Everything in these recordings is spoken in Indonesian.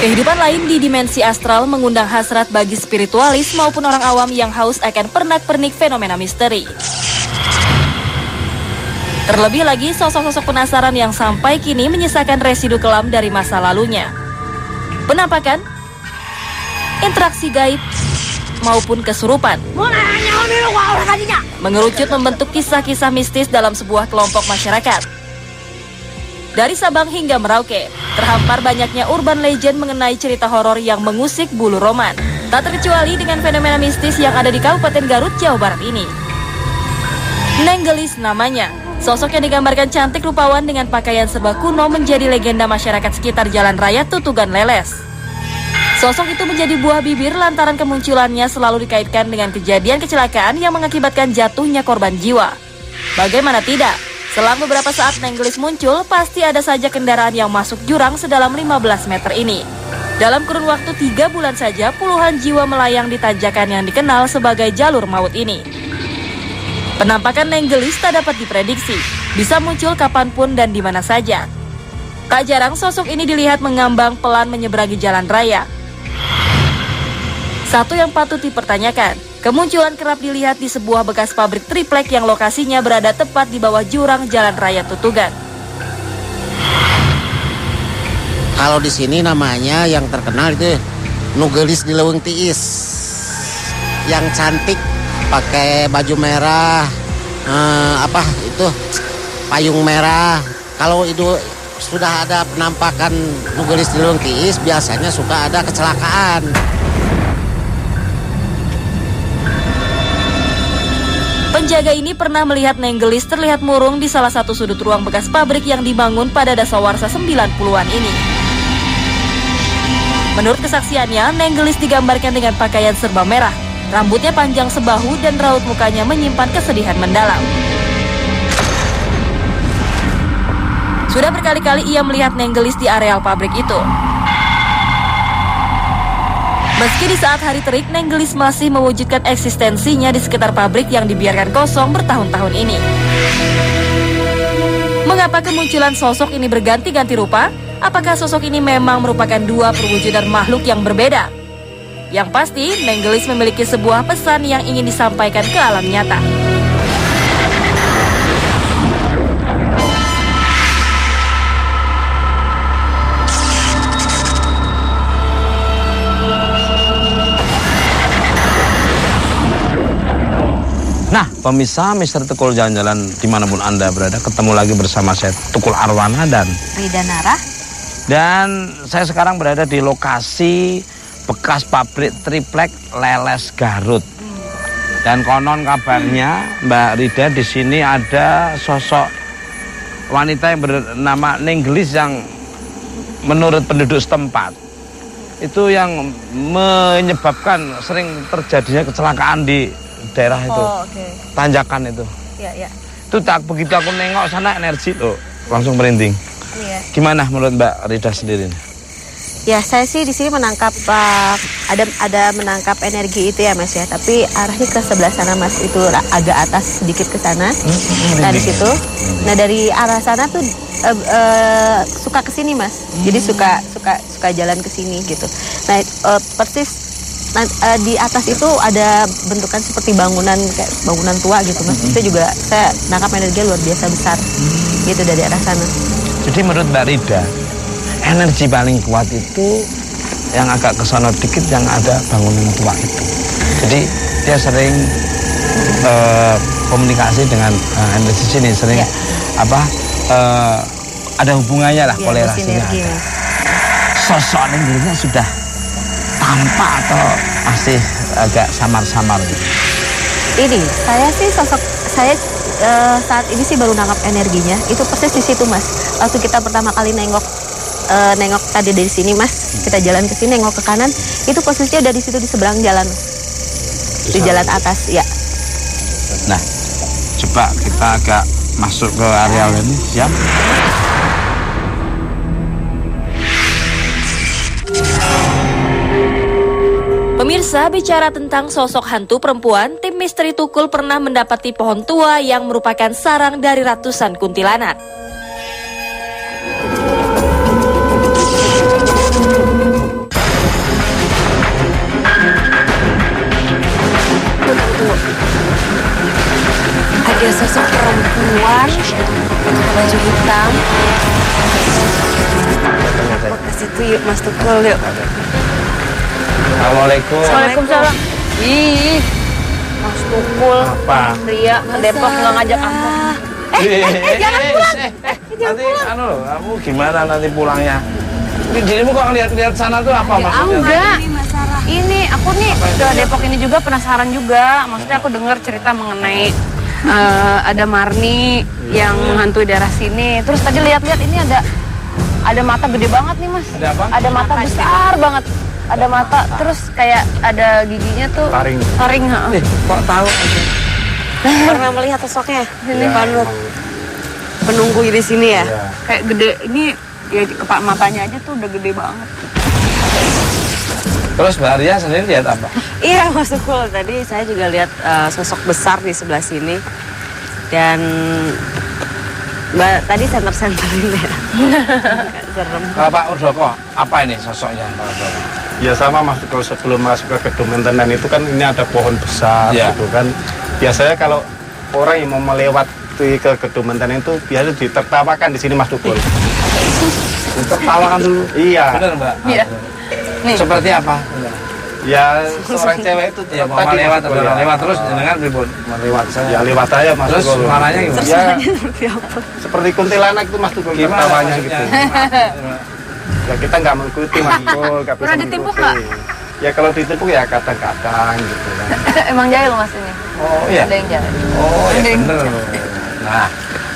Kehidupan lain di dimensi astral mengundang hasrat bagi spiritualis maupun orang awam yang haus akan pernak-pernik fenomena misteri. Terlebih lagi sosok-sosok penasaran yang sampai kini menyisakan residu kelam dari masa lalunya. Penampakan, interaksi gaib, maupun kesurupan mengerucut membentuk kisah-kisah mistis dalam sebuah kelompok masyarakat. Dari Sabang hingga Merauke, terhampar banyaknya urban legend mengenai cerita horor yang mengusik bulu roman. Tak terkecuali dengan fenomena mistis yang ada di Kabupaten Garut, Jawa Barat ini. Nenggelis namanya. Sosok yang digambarkan cantik rupawan dengan pakaian serba kuno menjadi legenda masyarakat sekitar Jalan Raya Tutugan Leles. Sosok itu menjadi buah bibir lantaran kemunculannya selalu dikaitkan dengan kejadian kecelakaan yang mengakibatkan jatuhnya korban jiwa. Bagaimana tidak? Selang beberapa saat Nenggelis muncul, pasti ada saja kendaraan yang masuk jurang sedalam 15 meter ini. Dalam kurun waktu 3 bulan saja, puluhan jiwa melayang di tanjakan yang dikenal sebagai jalur maut ini. Penampakan Nenggelis tak dapat diprediksi, bisa muncul kapanpun dan di mana saja. Tak jarang sosok ini dilihat mengambang pelan menyeberangi jalan raya. Satu yang patut dipertanyakan, kemunculan kerap dilihat di sebuah bekas pabrik triplek yang lokasinya berada tepat di bawah jurang Jalan Raya Tutugan. Kalau di sini namanya yang terkenal itu Nenggelis di Leuweung Tiis. Yang cantik pakai baju merah, payung merah. Kalau itu sudah ada penampakan Nenggelis di Leuweung Tiis, biasanya suka ada kecelakaan. Penjaga ini pernah melihat Nenggelis terlihat murung di salah satu sudut ruang bekas pabrik yang dibangun pada dasawarsa 90-an ini. Menurut kesaksiannya, Nenggelis digambarkan dengan pakaian serba merah, rambutnya panjang sebahu dan raut mukanya menyimpan kesedihan mendalam. Sudah berkali-kali ia melihat Nenggelis di areal pabrik itu. Meski di saat hari terik, Nenggelis masih mewujudkan eksistensinya di sekitar pabrik yang dibiarkan kosong bertahun-tahun ini. Mengapa kemunculan sosok ini berganti-ganti rupa? Apakah sosok ini memang merupakan dua perwujudan makhluk yang berbeda? Yang pasti, Nenggelis memiliki sebuah pesan yang ingin disampaikan ke alam nyata. Nah, pemirsa Mr. Tukul jalan-jalan dimanapun Anda berada, ketemu lagi bersama saya Tukul Arwana dan Rida Nara. Dan saya sekarang berada di lokasi bekas pabrik triplek Leles Garut. Dan konon kabarnya Mbak Rida di sini ada sosok wanita yang bernama Nenggelis yang menurut penduduk setempat itu yang menyebabkan sering terjadinya kecelakaan di daerah itu, tanjakan itu. Iya. Itu tak begitu aku nengok sana energi loh, langsung merinding. Iya. Gimana menurut Mbak Rida sendiri? Ya, saya sih di sini menangkap ada menangkap energi itu ya Mas ya, tapi arahnya ke sebelah sana Mas, itu agak atas sedikit ke sana. Nah di situ, nah dari arah sana tuh suka ke sini Mas, jadi suka jalan ke sini gitu. Nah persis. Nah, di atas itu ada bentukan seperti bangunan kayak bangunan tua gitu Mas. Itu juga saya nangkap energi luar biasa besar gitu dari arah sana. Jadi menurut Mbak Rida, energi paling kuat itu yang agak kesono dikit yang ada bangunan tua itu. Jadi dia sering komunikasi dengan energi sini, sering ada hubungannya lah, kolerasinya. Sosok Nenggelisnya sudah tampak atau masih agak samar-samar gitu? Ini saya sih saat ini sih baru nangkap energinya. Itu persis di situ Mas. Waktu kita pertama kali nengok tadi dari sini Mas, kita jalan ke sini nengok ke kanan, itu posisinya udah di situ di seberang jalan, di jalan atas ya. Nah, coba kita agak masuk ke area ini, siap? Pemirsa, bicara tentang sosok hantu perempuan, tim Misteri Tukul pernah mendapati pohon tua yang merupakan sarang dari ratusan kuntilanak. sosok perempuan pakai baju hitam. Ke situ yuk Mas Tukul yuk. Assalamualaikum. Waalaikumsalam. Ih, Mas Tukul. Apa? Ria ke Depok nggak ngajak aku. Jangan pulang. Nanti kamu gimana nanti pulangnya? Dirimu kok ngeliat-liat sana tuh apa maksudnya? Enggak. Ini aku nih ke Depok ini juga penasaran juga. Maksudnya aku dengar cerita mengenai ada Marni yang menghantui daerah sini. Terus tadi lihat-lihat ini ada mata gede banget nih Mas. Ada apa? Ada mata besar banget. Ada mata terus kayak ada giginya tuh. Taring. Taring. Kok tahu aja? Pernah melihat sosoknya? Ini Panut. Penunggu di sini ya? Kayak gede. Ini ya matanya aja tuh udah gede banget. Terus Mbak Ria sendiri lihat apa? Iya Mas Tukul, tadi saya juga lihat sosok besar di sebelah sini. Dan Mbak tadi center-centerin ya. Serem. Pak Urdoko, apa ini sosoknya Pak Urdoko? Ya sama Mas Tukul, sebelum masuk ke gedung maintenance itu kan ini ada pohon besar gitu kan. Biasanya kalau orang yang mau melewati ke gedung maintenance itu biasa ditertawakan di sini Mas Tukul. Ditertawakan dulu? Iya. Benar Mbak? Iya. Nih. Seperti apa? Ya seorang cewek itu Ya mau lewat terus dengan ribut melewat saya. Ya lewat aja Mas Terus Tukul. suaranya gimana? Ya, Seperti apa? seperti kuntilanak itu Mas Tukul Gimana tertawanya maksudnya? gitu. Ya kita nggak mengikuti Mas Tukul, nggak bisa Pernah ditimpuk mengikuti. Ya kalau ditimpuk ya kadang-kadang gitu kan. Emang jahil Mas ini? Oh iya. Ada yang jahil. Oh ya Ada yang bener. Nah,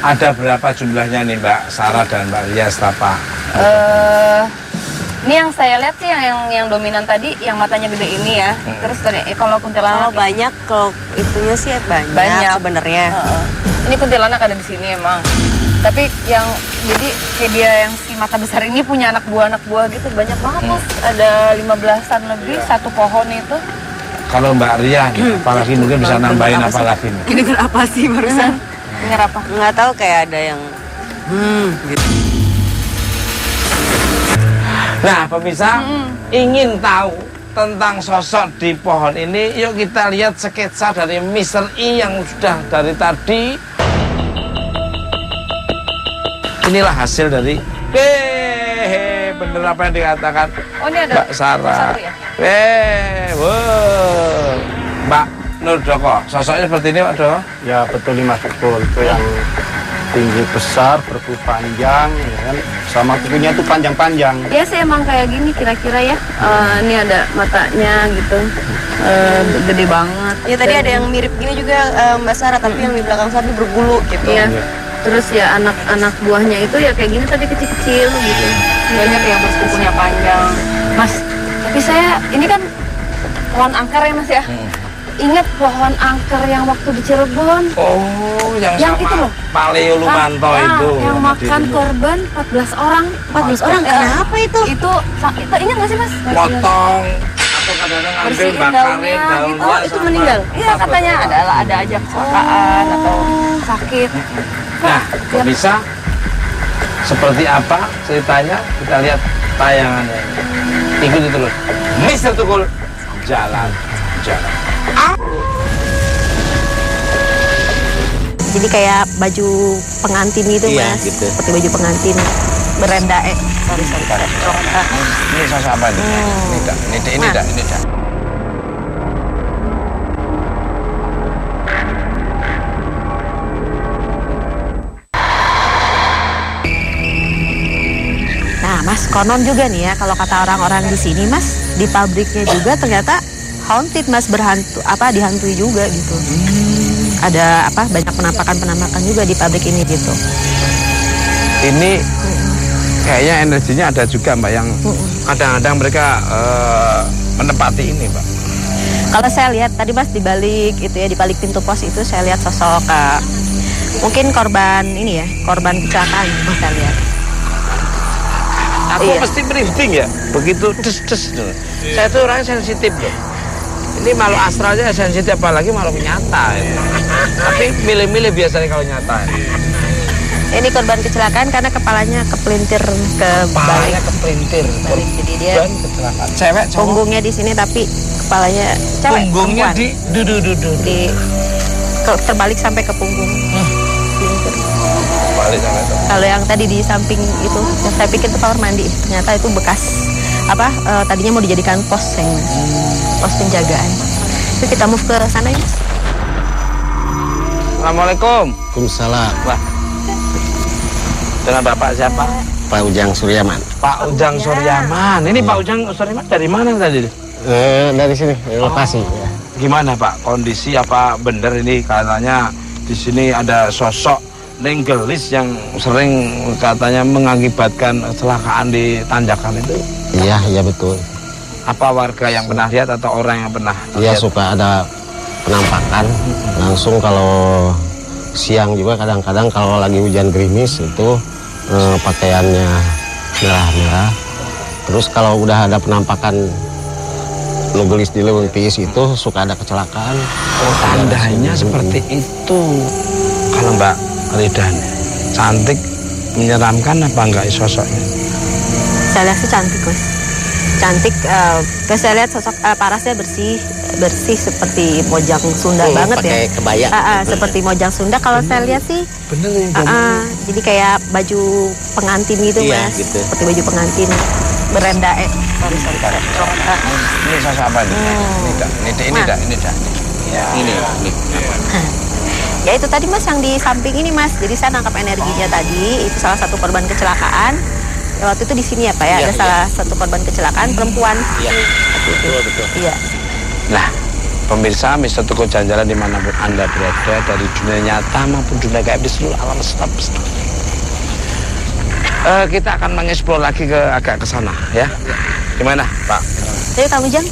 ada berapa jumlahnya nih Mbak Sarah dan Mbak Ria Stapa? Ini yang saya lihat sih yang dominan tadi, yang matanya gede ini ya. Terus tadi kalau kuntilanak banyak, kalau itunya sih banyak sebenarnya. Ini kuntilanak ada di sini emang. Tapi yang jadi kayak dia yang si mata besar ini punya anak buah gitu banyak banget Mas. Ada 15-an lebih satu pohon itu. Kalau Mbak Ria, nih, apalagi mungkin bisa nambahin apa lagi nih? Ini dengar apa sih barusan? Dengar apa? Nggak tahu kayak ada yang gitu. Nah, pemirsa ingin tahu tentang sosok di pohon ini, yuk kita lihat sketsa dari Mr. I yang sudah dari tadi. Inilah hasil dari bener apa yang dikatakan Oh ini ada Mbak Sarah. satu ya? Mbak Nurdoko, sosoknya seperti ini Pak Do? Ya betul nih Mas Tukul, itu yang tinggi besar, berkuku panjang, ya kan? Sama kukunya tuh panjang-panjang. Ya sih emang kayak gini kira-kira ya. Ini ada matanya gitu, gede banget. Ya tadi ada yang mirip gini juga Mbak Sarah, tapi yang di belakang sapi berbulu gitu. Iya. Terus ya anak buahnya itu ya kayak gini tapi kecil-kecil gitu. Banyak yang bersekukunya panjang. Mas, tapi saya ini kan pohon angker ya Mas ya. Ingat pohon angker yang waktu di Cirebon? Oh, yang Yang sama itu loh. Pak Leo Lumanto itu. Yang makan korban 14 orang. 14 orang, kenapa itu? Itu ingat nggak sih Mas? Potong atau kadang-kadang ambil Bersihin bakarin daunnya gitu. daunnya itu meninggal? Iya katanya ada aja kecelakaan atau sakit. Nah, kok bisa? Seperti apa ceritanya? Kita lihat tayangannya. Ikuti terus. Mr. Tukul, jalan. Jadi kayak baju pengantin gitu Iya, Mas, gitu. seperti baju pengantin berenda sorry. Ini sosok apa ini? Ini dah. Nah Mas, konon juga nih ya kalau kata orang-orang di sini Mas, di pabriknya juga ternyata haunted Mas, dihantui juga gitu. Ada banyak penampakan juga di pabrik ini gitu. Ini kayaknya energinya ada juga Mbak yang kadang-kadang mereka menempati ini Mbak. Kalau saya lihat tadi Mas di balik pintu pos itu saya lihat sosok mungkin korban kecelakaan Mas, saya lihat. Aku Iya. mesti merinding ya, begitu des. Saya tuh orangnya sensitif loh. Ini malu astralnya sensitif, apalagi malu nyata ya. Tapi milih-milih biasanya kalau nyata ya. Ini korban kecelakaan karena kepalanya kepelintir ke balik. kepelintir. Jadi dia Dan kecelakaan. Cewek, cowok. punggungnya di sini tapi kepalanya cewek. Punggungnya perempuan. di dudu. di terbalik sampai ke punggung. Melingkar. Balik sampai itu. Kalau yang tadi di samping itu, yang saya pikir itu kamar mandi, ternyata itu bekas tadinya mau dijadikan pos, Mas. Pos penjagaan. Yuk kita move ke sana ya. Assalamualaikum. Waalaikumsalam. Wah. Dengan Bapak siapa? Pak Ujang Suryaman. Pak Ujang Suryaman. Ini Pak Ujang Suryaman dari mana tadi? Dari sini, dari lokasi. Ya. Gimana Pak? Kondisi apa benar ini katanya di sini ada sosok nenggelis yang sering katanya mengakibatkan kecelakaan di tanjakan itu? Iya betul. Apa warga yang pernah lihat atau orang yang pernah Iya lihat? suka ada penampakan. Langsung kalau siang juga kadang-kadang kalau lagi hujan gerimis itu pakaiannya merah-merah. Terus kalau udah ada penampakan nugelis di leuweung tiis itu suka ada kecelakaan. Oh, tandanya seperti itu. Kalau Mbak Ridan cantik, menyeramkan apa enggak sosoknya? Saya lihat sih cantik, Mas. Cantik, saya lihat sosok parasnya bersih seperti mojang Sunda banget ya. Pakai kebaya. Seperti mojang Sunda. Kalau saya lihat sih, Bener ya. jadi kayak baju pengantin gitu, Iya, Mas. gitu. Seperti baju pengantin. Berenda, sorry. Ini sosok apa nih? Ini dah. Ya, ini. Ya itu tadi Mas yang di samping ini Mas. Jadi saya nangkap energinya tadi. Itu salah satu korban kecelakaan. Waktu itu di sini ya Pak ya. Ada salah satu korban kecelakaan perempuan. Iya. Betul. Iya. Nah, pemirsa Mister Tuku Jalan-Jalan dimanapun Anda berada, dari dunia nyata maupun dunia gaib di seluruh alam semesta. Kita akan mengeksplor lagi agak ke sana ya. Gimana Pak? Ayo kamu Jang.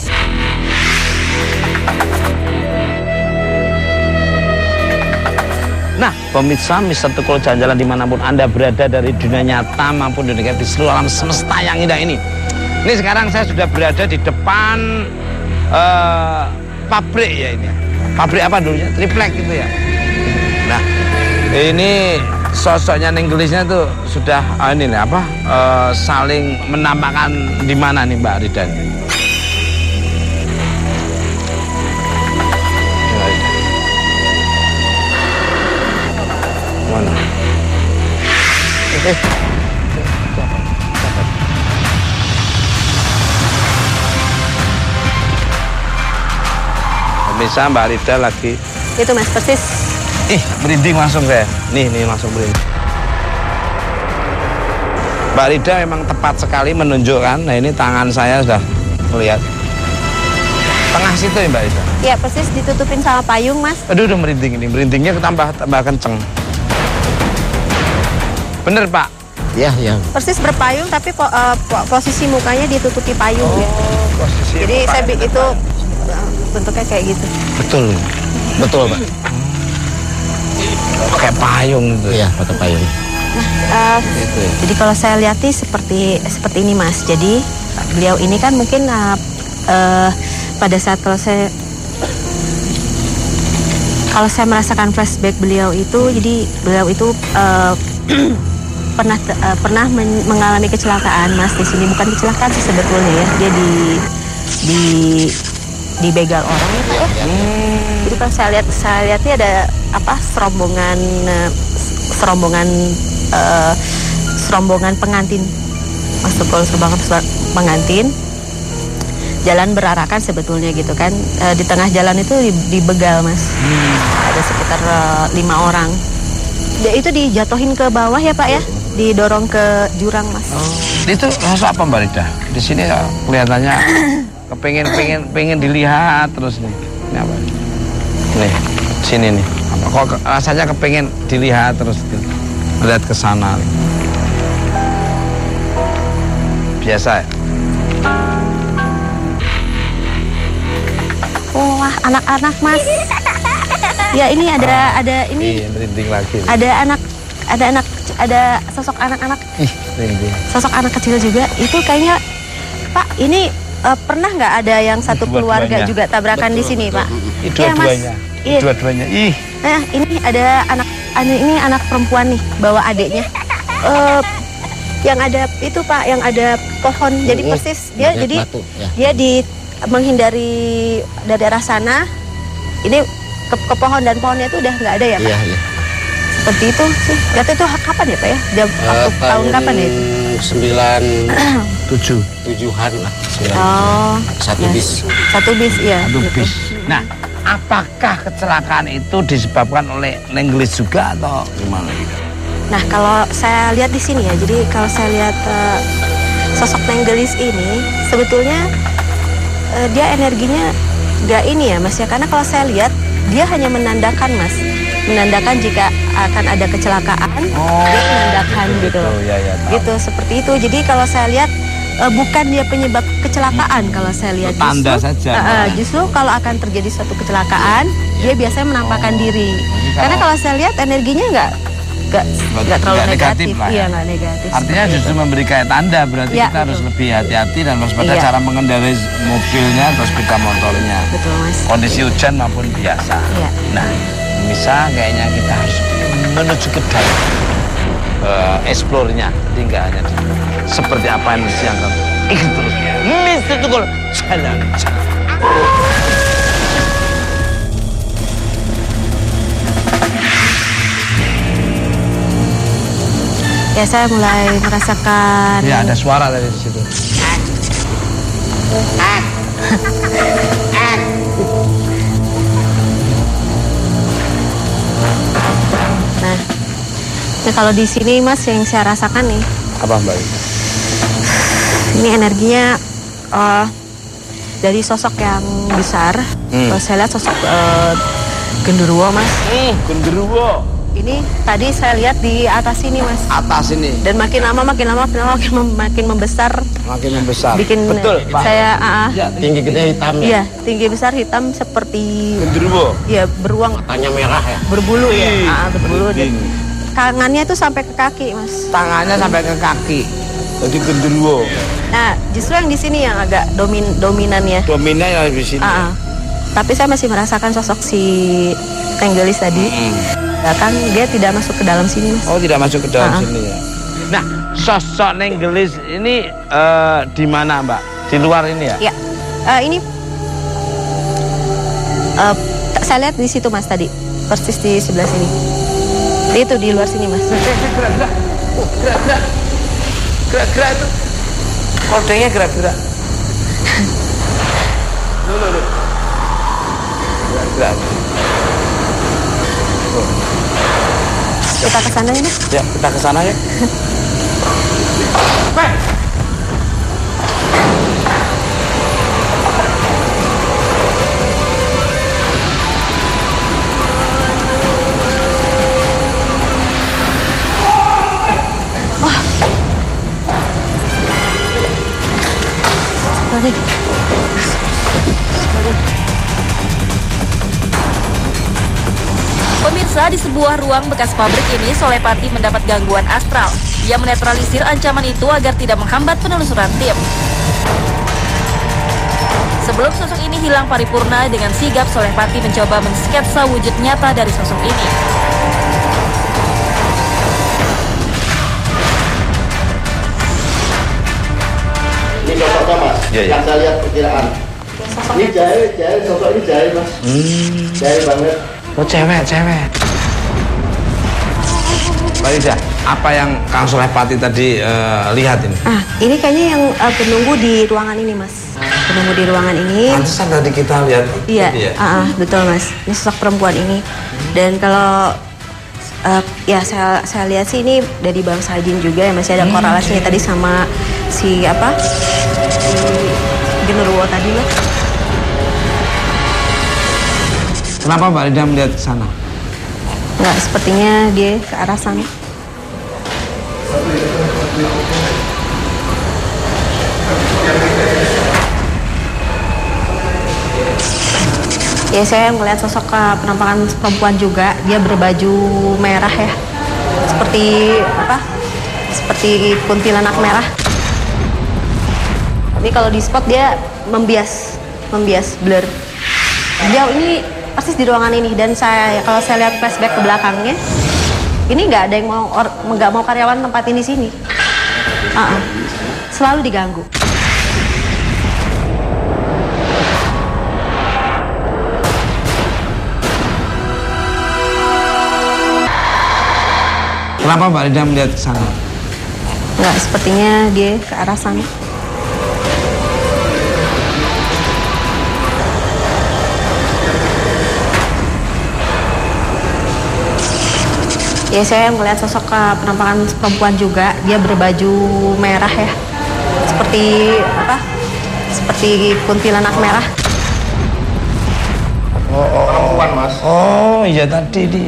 Nah, pemirsa Mister Tukul Jalan-Jalan dimanapun Anda berada dari dunia nyata maupun dunia gaib di seluruh alam semesta yang indah ini. Ini sekarang saya sudah berada di depan pabrik ya ini. Pabrik apa dulunya? Triplek gitu ya. Nah, ini sosoknya nenggelisnya tuh sudah saling menampakkan di mana nih Mbak Ridan? Mana? Pemirsa Mbak Rida lagi. Itu Mas persis. Merinding langsung saya. Nih langsung merinding. Mbak Rida memang tepat sekali menunjukkan. Nah ini tangan saya sudah melihat. Tengah situ ya Mbak Rida? Ya persis ditutupin sama payung Mas. Aduh udah merinding ini. Merindingnya tambah kenceng. Bener Pak? Iya. Persis berpayung tapi posisi mukanya ditutupi payung ya. Posisi Jadi saya mukanya itu bentuknya kayak gitu. Betul Pak. pakai payung gitu. Iya pakai payung. Gitu ya. Jadi kalau saya lihat nih seperti ini Mas. Jadi beliau ini kan mungkin pada saat kalau saya merasakan flashback beliau itu, jadi beliau itu pernah mengalami kecelakaan Mas di sini. Bukan kecelakaan sih sebetulnya ya, dia dibegal orang ya Pak ya. Jadi kalau saya lihat nih ada serombongan pengantin, masuk ke serombongan pengantin, jalan berarakan sebetulnya gitu kan. Di tengah jalan itu dibegal Mas. Ada sekitar 5 orang. Itu dijatuhin ke bawah ya Pak ya, didorong ke jurang Mas. Itu rasa apa Mbak Rida? Di sini kelihatannya pengen dilihat terus nih. Ini apa? Nih, sini nih. Kok rasanya kepengen dilihat terus lihat ke sana. Biasa ya? Wah, anak-anak Mas. Ya ini ada ini. Iya, merinding lagi. Ada sosok anak-anak. Merinding. Sosok anak kecil juga. Itu kayaknya Pak, ini pernah nggak ada yang satu keluarga juga tabrakan di sini, Pak? Iya, Mas. Iya. Dua-duanya. Ih. Nah, ini ada anak perempuan nih, bawa adiknya. Yang ada itu Pak, yang ada pohon. Jadi persis dia batu, ya. dia menghindari dari arah sana. Ini ke pohon dan pohonnya itu udah nggak ada ya Pak? Iya, iya. Seperti itu sih. Kata itu kapan ya Pak ya? Tahun kapan ya itu? 97-an lah. 97. Oh. Satu ya. bis. Satu bis, iya. Satu betul. bis. Nah, apakah kecelakaan itu disebabkan oleh Nenggelis juga atau gimana? Nah, kalau saya lihat di sini ya, jadi kalau saya lihat sosok Nenggelis ini, sebetulnya dia energinya nggak ini ya Mas ya, karena kalau saya lihat dia hanya menandakan Mas, menandakan jika akan ada kecelakaan, dia menandakan gitu loh. Ya, Gitu, seperti itu. Jadi kalau saya lihat bukan dia penyebab kecelakaan kalau saya lihat. Tanda saja. Justru kalau akan terjadi suatu kecelakaan, dia biasanya menampakkan diri. Karena kalau saya lihat energinya nggak terlalu negatif, lah, iya ya. nggak negatif. Artinya justru memberi kayak tanda, berarti Ya, kita harus betul. lebih hati-hati dan waspada Iya. cara mengendarai mobilnya atau sepeda motornya. Betul Mas. Kondisi hujan maupun biasa. Iya. Nah, bisa kayaknya kita harus menuju ke dalam explore-nya. Jadi nggak hanya seperti apa yang disiangkan. Ikut terus. Mr. Tukul, jalan. Ya saya mulai merasakan. Ya, ada suara dari situ. Nah, kalau di sini Mas yang saya rasakan nih, Apa Mbak? ini energinya dari sosok yang besar. Kalau saya lihat sosok genderuwo Mas. Genderuwo. Ini tadi saya lihat di atas sini Mas. Atas ini Dan makin lama makin membesar. makin membesar. Bikin Betul, Pak. saya Tinggi gede hitam ya. iya, tinggi besar hitam seperti Genderuwo. ya beruang Matanya merah ya. berbulu ya. Berbulu dan Merinding. tangannya itu sampai ke kaki Mas. Tangannya sampai ke kaki. Jadi genderuwo. Nah, justru yang di sini yang agak dominan ya. Dominan yang di sini. Tapi saya masih merasakan sosok si Nenggelis tadi. Bahkan dia tidak masuk ke dalam sini Mas. Oh, tidak masuk ke dalam sini ya. Nah, sosok Nenggelis ini di mana, Mbak? Di luar ini ya? Ya, ini saya lihat di situ Mas tadi, persis di sebelah sini. Itu di luar sini Mas. Gerak-gerak. Gerak-gerak. Gerak-gerak itu. Kodenya gerak-gerak. Loh. Gerak-gerak. Kita ke sana ini. Ya, kita ke sana ya. Sorry. Pemirsa, di sebuah ruang bekas pabrik ini, Solepati mendapat gangguan astral. Ia menetralisir ancaman itu agar tidak menghambat penelusuran tim. Sebelum sosok ini hilang paripurna, dengan sigap Solepati mencoba mensketsa wujud nyata dari sosok ini. Ini sosoknya Mas, yang saya lihat perkiraan. Ini jahil, sosok ini jahil Mas. Jahil banget. Oh, cewek. Mbak Ida, apa yang Kang Solepati tadi lihat ini? Ini kayaknya yang penunggu di ruangan ini Mas. Penunggu di ruangan ini. Pantesan tadi kita lihat. Iya, betul Mas. Ini sosok perempuan ini. Dan kalau ya saya lihat sih ini dari bangsa jin juga ya, masih ada korelasinya tadi sama si genderuwo tadi loh. Kenapa Mbak Ida melihat ke sana? Nggak, sepertinya dia ke arah sana. Ya, saya melihat sosok penampakan perempuan juga. Dia berbaju merah ya, seperti kuntilanak merah. Tapi kalau di spot dia membias blur. Dia ini persis di ruangan ini, dan kalau saya lihat flashback ke belakangnya, ini nggak ada yang mau karyawan tempatin di sini. Selalu diganggu. Kenapa Mbak Rida melihat ke sana? Enggak, sepertinya dia ke arah sana. Ya, saya melihat sosok penampakan perempuan juga. Dia berbaju merah ya. Seperti apa? Seperti kuntilanak merah. Perempuan, Mas. Oh, iya tadi di.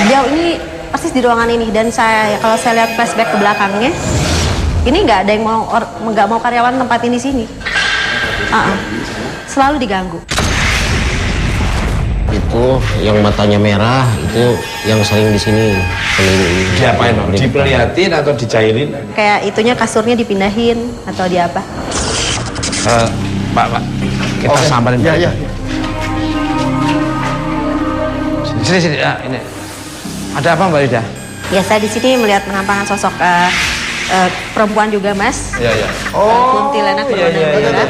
Dia ini persis di ruangan ini, dan kalau saya lihat flashback ke belakangnya, ini nggak ada yang mau karyawan tempat ini sini. Selalu diganggu. Itu yang matanya merah itu yang sering di sini. Diapain? Dipelihatin atau dicairin? Kayak itunya kasurnya dipindahin atau di apa? Pak, kita samperin. Iya. Sini, ini. Ada apa Mbak Rida? Ya, saya di sini melihat penampakan sosok perempuan juga, Mas. Iya. Kuntilanak berwarna merah.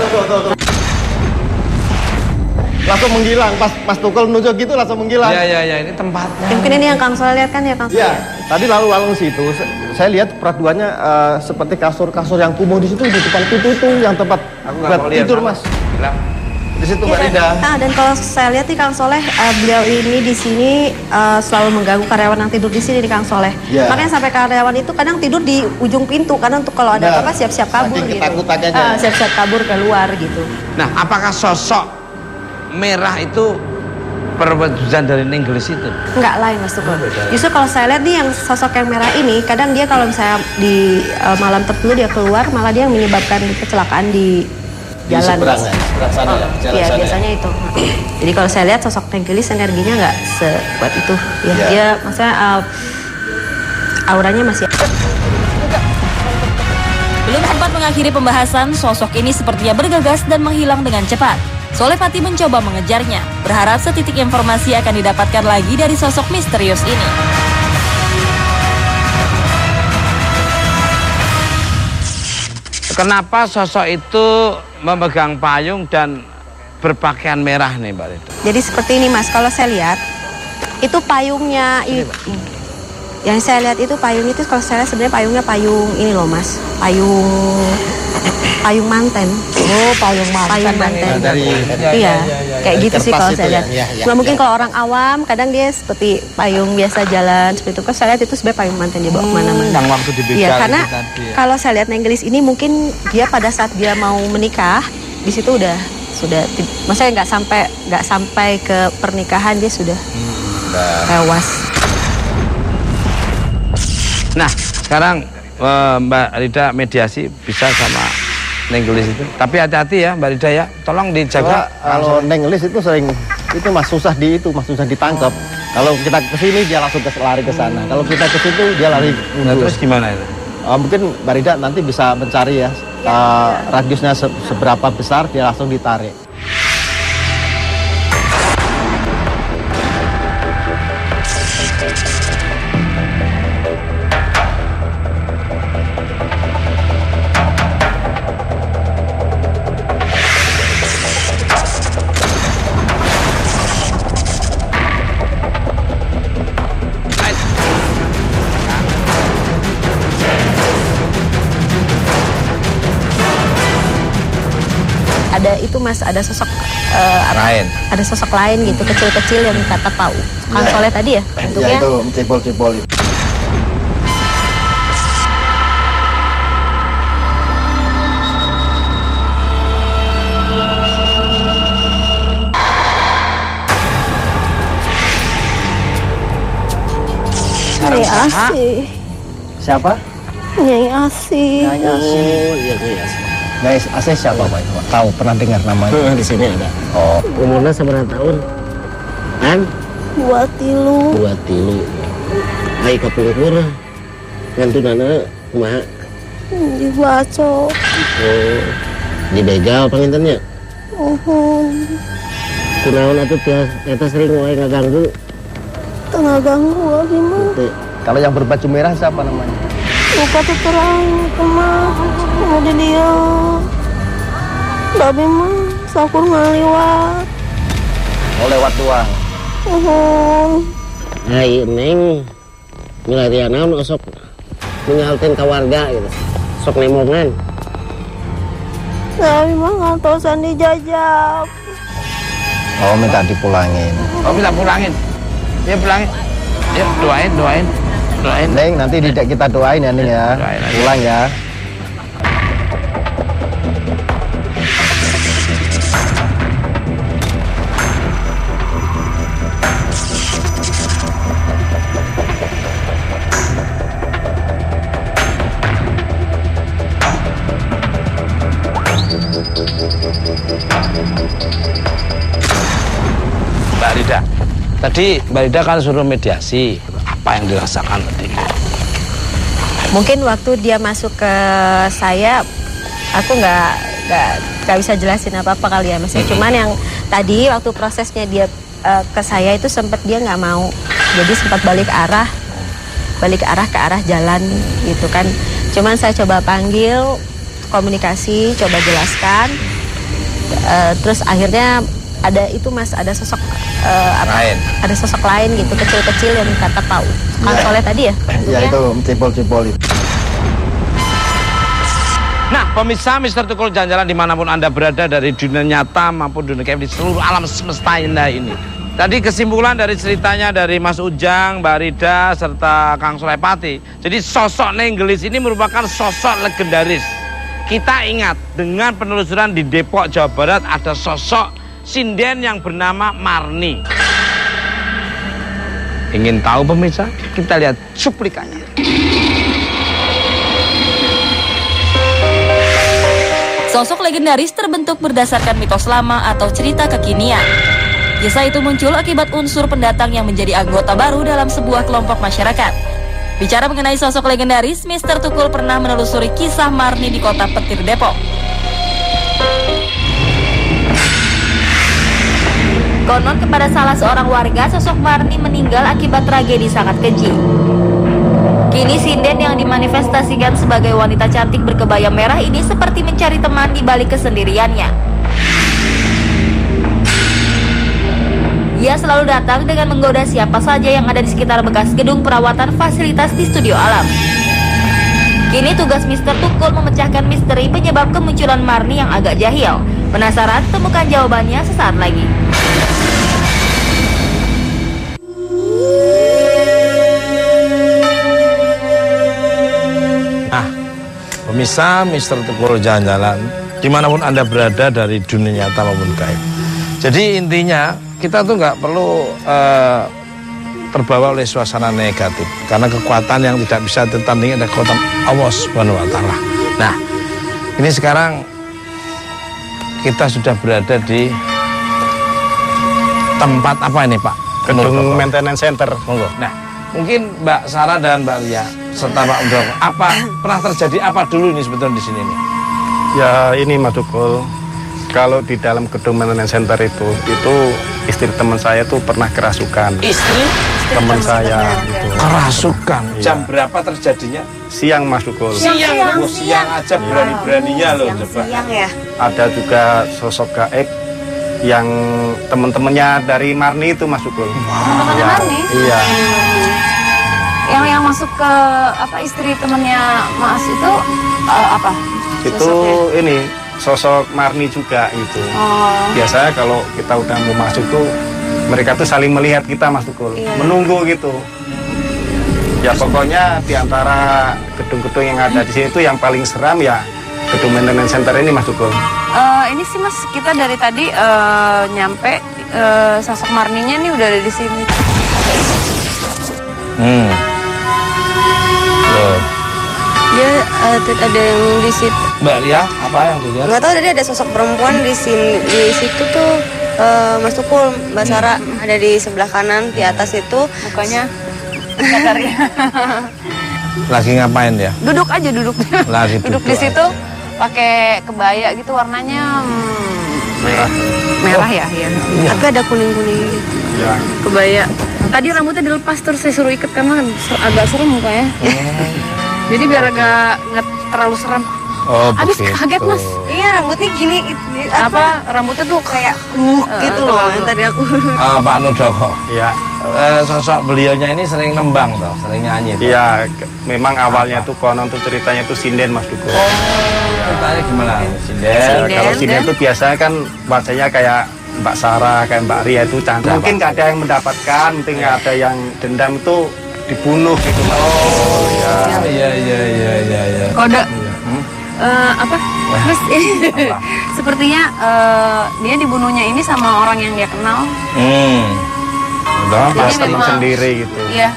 Langsung menghilang, pas Mas Tukul nunjuk gitu langsung menghilang. Iya, ini tempatnya. Mungkin ini yang Kang Soleh lihat kan ya, Kang Soleh? Iya, tadi lalu situ, saya lihat peraduannya seperti kasur-kasur yang kumuh di situ, di depan pintu itu yang tempat buat tidur, Mas. Di situ Mbak Rida. Dan kalau saya lihat nih Kang Soleh, beliau ini di sini selalu mengganggu karyawan yang tidur di sini nih Kang Soleh. Yeah. Makanya sampai karyawan itu kadang tidur di ujung pintu, karena untuk kalau ada apa-apa siap-siap kabur Saking gitu. ketakutannya. Siap-siap kabur keluar gitu. Nah, apakah sosok merah itu perwujudan dari Inggris itu? Enggak, lain Mas Tukul. Justru kalau saya lihat nih yang sosok yang merah ini, kadang dia kalau misalnya di malam tertentu dia keluar, malah dia yang menyebabkan kecelakaan di jalan. Seberang sana ya, jalan Iya, sana. biasanya itu. Jadi kalau saya lihat sosok Tenggelis energinya nggak sekuat itu. Ya, Iya. dia maksudnya auranya masih. Belum sempat mengakhiri pembahasan, sosok ini sepertinya bergegas dan menghilang dengan cepat. Soleh Pati mencoba mengejarnya, berharap setitik informasi akan didapatkan lagi dari sosok misterius ini. Kenapa sosok itu memegang payung dan berpakaian merah nih Mbak Rida? Jadi seperti ini Mas, kalau saya lihat itu payungnya yang saya lihat itu payung itu, kalau saya lihat sebenarnya payungnya payung ini loh Mas, payung manten. Oh, payung Payung manten. Iya, kayak gitu sih kertas kalau itu saya ya, lihat. iya, Nggak mungkin iya. kalau orang awam, kadang dia seperti payung biasa jalan seperti itu. Kalau saya lihat itu sebenarnya payung manten dia bawa kemana-mana. Yang waktu dibegal Iya, karena itu tadi ya. kalau saya lihat Nenggelis ini mungkin dia pada saat dia mau menikah di situ sudah, maksudnya nggak sampai ke pernikahan dia sudah tewas. Nah, sekarang Mbak Rida mediasi bisa sama Nenggelis itu. Tapi hati-hati ya Mbak Rida ya, tolong dijaga. Kalau Nenggelis itu sering itu Mas susah ditangkap. Kalau kita ke sini dia langsung lari ke sana. Kalau kita ke situ dia lari Nah, mundur. terus gimana itu? Mungkin Mbak Rida nanti bisa mencari ya radiusnya seberapa besar, dia langsung ditarik. Ada itu Mas, ada sosok Lain. ada sosok lain gitu, kecil-kecil yang kata Pak Kang Soleh tadi ya bentuknya. Ya itu cebol-cebol itu. Nyai Asih. Siapa? Nyai Asih. Oh iya iya. Guys, Asih siapa Pak? Tahu, pernah dengar namanya? Di sini ada. Oh, Umurnya seberapa tahun? Kan? 23. 23. Baik kepungkur. Ngantunana kumaha? Dibaco. Oh, dibegal pangintennya. Kunaon atuh eta sering wae ngaganggu. Tengah ganggu abi mah. Teu. kalau yang berbaju merah siapa namanya? Muka tuh terang kemah. Kemudian dia. Babi mah sakur ngaliwat. Oh, lewat doang. Hai Neng. milarian naon sok mengalten ke warga gitu. Sok nemongan. Kami mah ngantosan dijajak. Oh, minta dipulangin. Oh, minta pulangin. Ya pulangin. Ya doain. Neng, nanti tidak kita doain ya, Neng ya. Doain aja. Pulang ya. Mbak Rida, tadi Mbak Rida kan suruh mediasi. Apa yang dirasakan tadi? Mungkin waktu dia masuk ke saya, aku nggak bisa jelasin apa-apa kali ya Mas. Cuman yang tadi waktu prosesnya dia ke saya itu sempat dia nggak mau. Jadi sempat balik arah ke arah jalan gitu kan. Cuman saya coba panggil, komunikasi, coba jelaskan. Terus akhirnya ada itu Mas, ada sosok Lain. ada sosok lain gitu, kecil-kecil yang kata Pak Kang Soleh tadi ya. Ya itu cipol-cipol itu. Nah, pemirsa Mister Tukul Jalan-Jalan dimanapun Anda berada, dari dunia nyata maupun dunia gaib di seluruh alam semesta indah ini. Tadi kesimpulan dari ceritanya dari Mas Ujang, Mbak Rida, serta Kang Soleh Pati. Jadi sosok Nenggelis ini merupakan sosok legendaris. Kita ingat, dengan penelusuran di Depok, Jawa Barat, ada sosok sinden yang bernama Marni. Ingin tahu pemirsa? Kita lihat cuplikannya. Sosok legendaris terbentuk berdasarkan mitos lama atau cerita kekinian. Kisah itu muncul akibat unsur pendatang yang menjadi anggota baru dalam sebuah kelompok masyarakat. Bicara mengenai sosok legendaris, Mister Tukul pernah menelusuri kisah Marni di kota Petir, Depok. Konon kepada salah seorang warga, sosok Marni meninggal akibat tragedi sangat keji. Kini sinden yang dimanifestasikan sebagai wanita cantik berkebaya merah ini seperti mencari teman di balik kesendiriannya. Ia selalu datang dengan menggoda siapa saja yang ada di sekitar bekas gedung perawatan fasilitas di Studio Alam. Kini tugas Mister Tukul memecahkan misteri penyebab kemunculan Marni yang agak jahil. Penasaran? Temukan jawabannya sesaat lagi. Pemirsa Mister Tukul Jalan-Jalan dimanapun Anda berada dari dunia nyata maupun gaib. Jadi intinya kita tuh nggak perlu terbawa oleh suasana negatif, karena kekuatan yang tidak bisa ditandingi ada kekuatan Allah Subhanahu wa Ta'ala. Nah, ini sekarang kita sudah berada di tempat apa ini Pak? Gedung Maintenance Center. Monggo. Nah, mungkin Mbak Sarah dan Mbak Lia serta Pak Undong, apa pernah terjadi apa dulu ini sebetulnya di sini nih? Ya ini Mas Tukul, kalau di dalam gedung maintenance center itu istri teman saya tuh pernah kerasukan. Istri teman saya itu. Kerasukan. Iya. Jam berapa terjadinya? Siang Mas Tukul. Siang aja berani-beraninya loh coba. Siang ya. Ada juga sosok gaib yang teman-temannya dari Marni itu Mas Tukul. Teman-temannya Marni? Iya. Yang masuk ke apa istri temannya Mas itu apa? Itu Sosoknya? ini sosok Marni juga itu. Oh. Biasanya kalau kita udah mau masuk tuh mereka tuh saling melihat kita Mas Tukul, Iya. menunggu gitu. Ya pokoknya di antara gedung-gedung yang ada di sini itu yang paling seram ya gedung maintenance center ini Mas Tukul. Ini sih Mas, kita dari tadi nyampe sosok Marninya nih udah ada di sini. Loh. Dia ada yang di situ. Mbak Lia, apa yang dilihat? Nggak tahu tadi ada sosok perempuan di sini, di situ tuh Mas Tukul, Mbak Sarah ada di sebelah kanan di atas itu. Mukanya datar ya. Lagi ngapain ya? Duduk aja duduk. Lagi Duduk di situ pakai kebaya gitu warnanya merah ya, ya. Tapi ada kuning-kuning gitu. Ya. Kebaya. Tadi rambutnya dilepas terus saya suruh ikat karena agak serem mukanya. Jadi biar agak nggak terlalu serem. Oh, Abis begitu. kaget Mas. Iya, rambutnya gini. Rambutnya tuh kayak Gitu loh yang tadi aku. Pak Nurdoko. Iya. Sosok beliaunya ini sering nembang toh, sering nyanyi. Iya, memang awalnya tuh konon tuh ceritanya tuh sinden Mas Duko. Ceritanya gimana? Ya, kalau sinden tuh biasanya kan wajahnya kayak Mbak Sarah, kayak Mbak Ria itu cantik. Mungkin nggak ada yang mendapatkan, mungkin nggak ada yang dendam itu dibunuh gitu Mas. Iya. Kode. Mas, sepertinya dia dibunuhnya ini sama orang yang dia kenal. Udah, Jadi teman memang- sendiri gitu. Iya,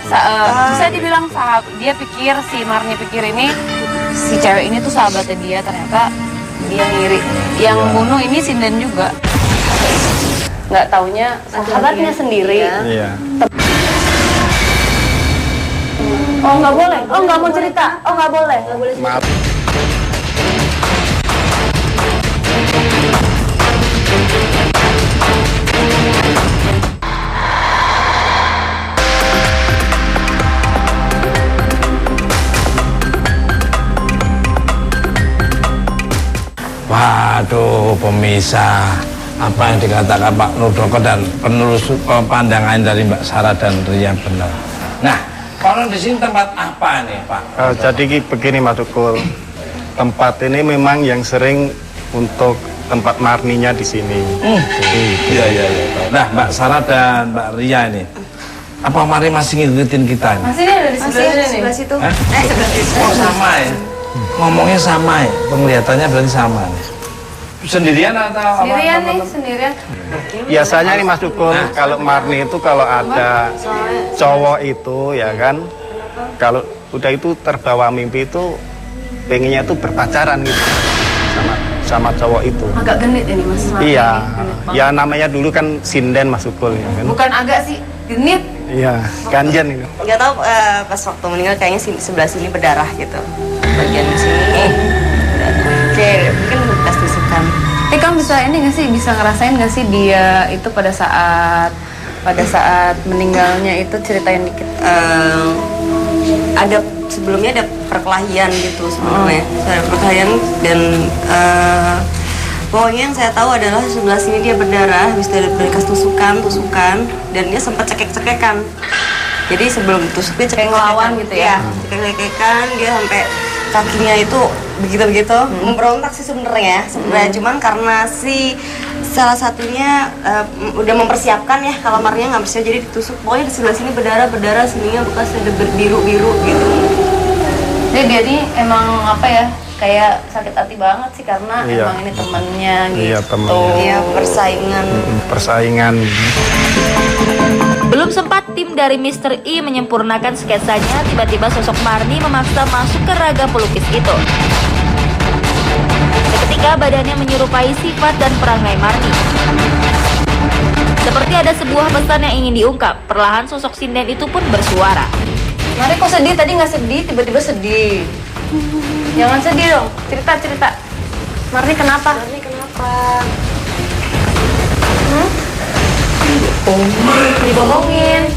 saya dibilang dia pikir si Marni pikir ini si cewek ini tuh sahabatnya dia, ternyata dia ngiri. Yang bunuh ini sinden juga. Nggak taunya sahabatnya sendiri. Iya. Oh nggak boleh. Oh nggak mau cerita. Oh nggak boleh. Maaf. Waduh, pemisah. Apa yang dikatakan Pak Nurdoko dan penerus pandangan dari Mbak Sarah dan Ria benar. Nah, kalau di sini tempat apa nih, Pak? Jadi begini Mas Duko. Tempat ini memang yang sering untuk tempat marninya di sini. Iya. Nah, Mbak Sarah dan Mbak Ria ini, apa mari masih ngikutin kita nih? Masih ada di sebelah sini. Sebelah situ. Sebelah situ. Oh, sama ya? Ngomongnya sama ya? Penglihatannya berarti sama nih. Sendirian atau Sendirian nih, sendirian. Biasanya nih Mas Duko, kalau marni itu kalau ada cowok itu ya kan, kalau udah itu terbawa mimpi itu pengennya tuh berpacaran gitu sama cowok itu. Agak genit ini Mas. Iya, ya namanya dulu kan sinden Mas Duko ya kan. Bukan agak sih, genit. Iya, ganjen itu. Nggak tahu pas waktu meninggal kayaknya sebelah sini berdarah gitu. Bagian sini. Oke, mungkin bekas tusukan. Kamu bisa ini nggak sih, bisa ngerasain nggak sih dia itu pada saat meninggalnya itu ceritain dikit. Ada sebelumnya ada perkelahian gitu sebelumnya. Ada perkelahian dan pokoknya yang saya tahu adalah sebelah sini dia berdarah, habis itu ada bekas tusukan dan dia sempat cekek-cekekan. Jadi sebelum tusuknya cekek ngelawan gitu ya? Cekek-cekekan, dia sampai kakinya itu begitu-begitu memberontak sih sebenarnya. Cuman karena si salah satunya udah mempersiapkan ya, kalau Marnia nggak bersiap jadi ditusuk. Pokoknya di sebelah sini berdarah sininya bekas ada biru-biru gitu. Jadi dia ini emang apa ya, kayak sakit hati banget sih karena Iya. emang ini temennya gitu. Iya, temennya. Iya, persaingan. Persaingan. Belum sempat tim dari Mr. I menyempurnakan sketsanya, tiba-tiba sosok Marni memaksa masuk ke raga pelukis itu. Seketika badannya menyerupai sifat dan perangai Marni. Seperti ada sebuah pesan yang ingin diungkap, perlahan sosok sinden itu pun bersuara. Mari kok sedih, tadi nggak sedih, tiba-tiba sedih. Jangan sedih dong, cerita. Marni kenapa?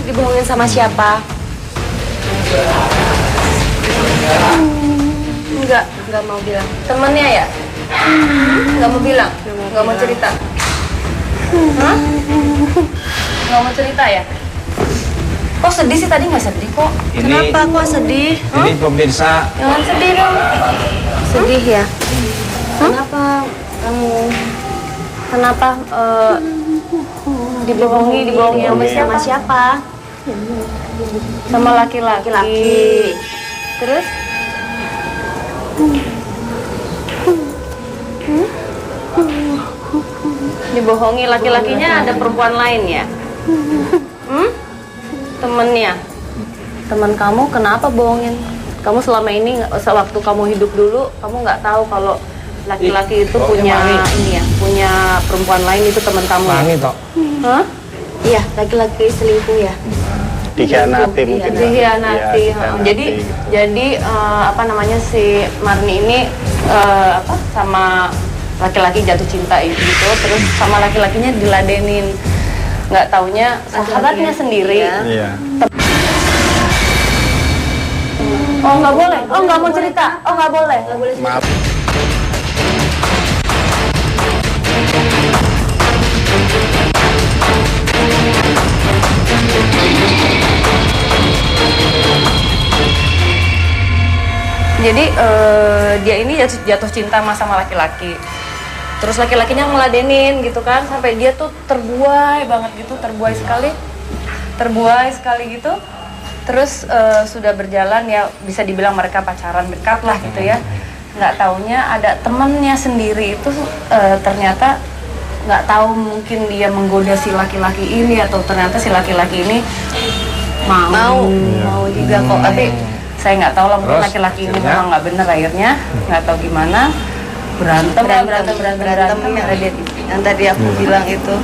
Dibohongin sama siapa? Nggak mau bilang. Temennya ya? Nggak mau bilang? Nggak mau cerita? Hah? Nggak mau cerita ya? Kok sedih sih, tadi nggak sedih kok. Ini, Kenapa kok sedih? ini pemirsa. Jangan sedih dong. Sedih ya? Kenapa kamu? Kenapa dibohongi Sama siapa? sama laki-laki? Terus? Dibohongi laki-lakinya ada perempuan lain ya? Temennya? Teman kamu kenapa bohongin? Kamu selama ini waktu kamu hidup dulu kamu nggak tahu kalau laki-laki itu punya ini ya, punya perempuan lain, itu teman kamu. Mangi toh. Hah? Iya, laki-laki selingkuh ya. Dikhianati mungkin. Dikhianati. Iya, Jadi apa namanya, si Marni ini sama laki-laki jatuh cinta gitu, terus sama laki-lakinya diladenin. Nggak taunya sahabatnya sendiri. Iya. Oh nggak boleh. Oh nggak mau cerita. Oh nggak boleh. Maaf. Jadi dia ini jatuh cinta sama laki-laki. Terus laki-lakinya ngeladenin gitu kan, sampai dia tuh terbuai banget gitu, terbuai sekali gitu. Terus sudah berjalan ya, bisa dibilang mereka pacaran dekat lah gitu ya. Nggak taunya ada temennya sendiri itu ternyata nggak tahu, mungkin dia menggoda si laki-laki ini atau ternyata si laki-laki ini mau juga kok. Tapi saya nggak tahu lah, mungkin laki-laki ini memang nggak bener, akhirnya nggak tahu gimana berantem yang tadi aku bilang itu.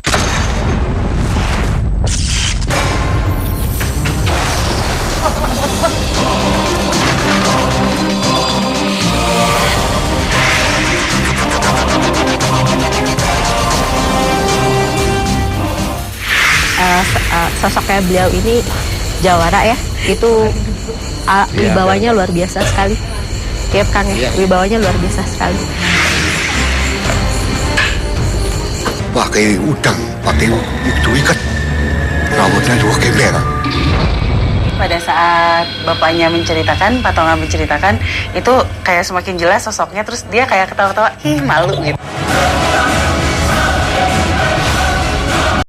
Sosoknya beliau ini jawara ya, itu wibawanya luar biasa sekali. Tiap Kang ya, wibawanya luar biasa sekali. Pakai udang, pakai itu ikat, rambutnya juga gembel. Pada saat bapaknya menceritakan, Pak Tonga menceritakan, itu kayak semakin jelas sosoknya, terus dia kayak ketawa-ketawa, malu gitu.